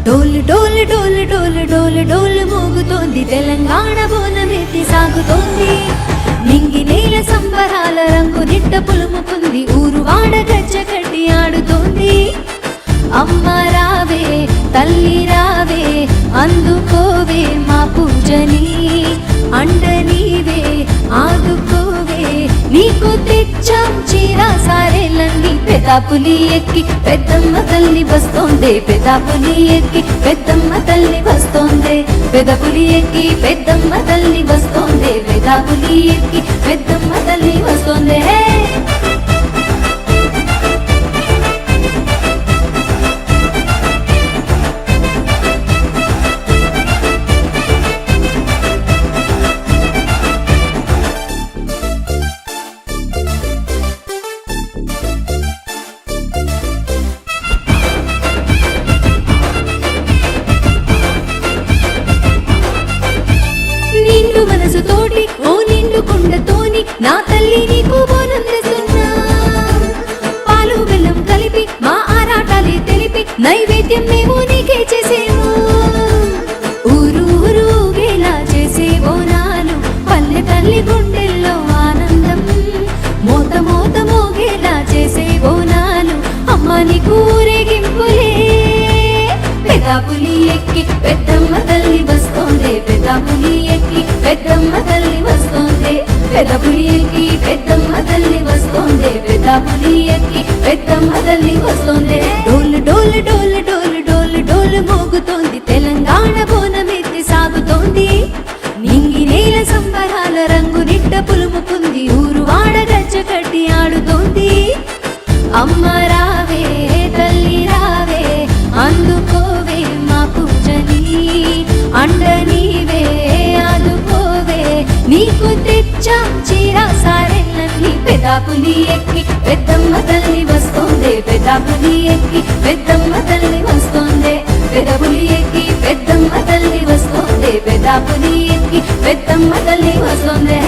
డోలు డోలు డోలు డోలు డోలు డోలు మోగుతోంది తెలంగాణ బోనమెత్తి సాగుతోంది నింగి నేల సంబరాల రంగు నిట్ట పులుముకుంది ఊరు వాడ గజ్జ కట్టి ఆడుతోంది అమ్మ రావే తల్లి రావే అందుకోవే మా పూజని అండ నీవే ఆదుకోవే నీకు తెచ్చాం చీరా సారేలన్నీ పెదాపులి ఎక్కి పెద్దమ్మ తల్లి వస్తోందే పెదాపులి ఎక్కి పెద్దమ్మ తల్లి వస్తోందే పెదపులి ఎక్కి పెద్దమ్మ తల్లి వస్తోందే పెదాపులి ఎక్కి పెద్దమ్మ తల్లి వస్తోందే నిండు మనసుతోటి ఓ నిండు కుండతోని నా తల్లి నీకు బోనం తెస్తున్నా పాలు బెల్లం కలిపి మా ఆరాటాలే తెలిపి నైవేద్యం మేము నీకే చేసేము ఊరు ఊరుగేలా చేసే బోనాలు పల్లె తల్లి గుండెల్లో ఆనందం మోత మోత మోగేలా చేసే బోనాలు అమ్మ నీకు ఊరేగింపులే పెదాపులి ఎక్కి పెద్దమ్మ తల్లి వస్తోందే పెదాపులి ఎక్కి పెద్దమ్మ తల్లి వస్తోందే పెదపులి ఎక్కి పెద్దమ్మ తల్లి వస్తోందే పెదాపులి ఎక్కి పెద్దమ్మ తల్లి వస్తోందే డోలు డోలు డోలు డోలు డోలు డోలు మోగుతోంది తెలంగాణ బోనమెత్తి సాగుతోంది నింగి నేల సంబరాల రంగు నిట్ట పులుముకుంది ఊరు వాడ గజ్జ కట్టి ఆడుతోంది అమ్మ రావే తల్లి రావే అందుకోవే మా పూజని అండ నీవే ఆదుకోవే నీకు తెచ్చాం చీరా సారెల్లన్నీ పెదాపులి ఎక్కి పెద్దమ్మ తల్లి వస్తోందే పెదాపులి ఎక్కి పెద్దమ్మ తల్లి వస్తోందే పెదపులి ఎక్కి పెద్దమ్మ తల్లి వస్తోందే పెదాపులి ఎక్కి పెద్దమ్మ తల్లి వస్తోందే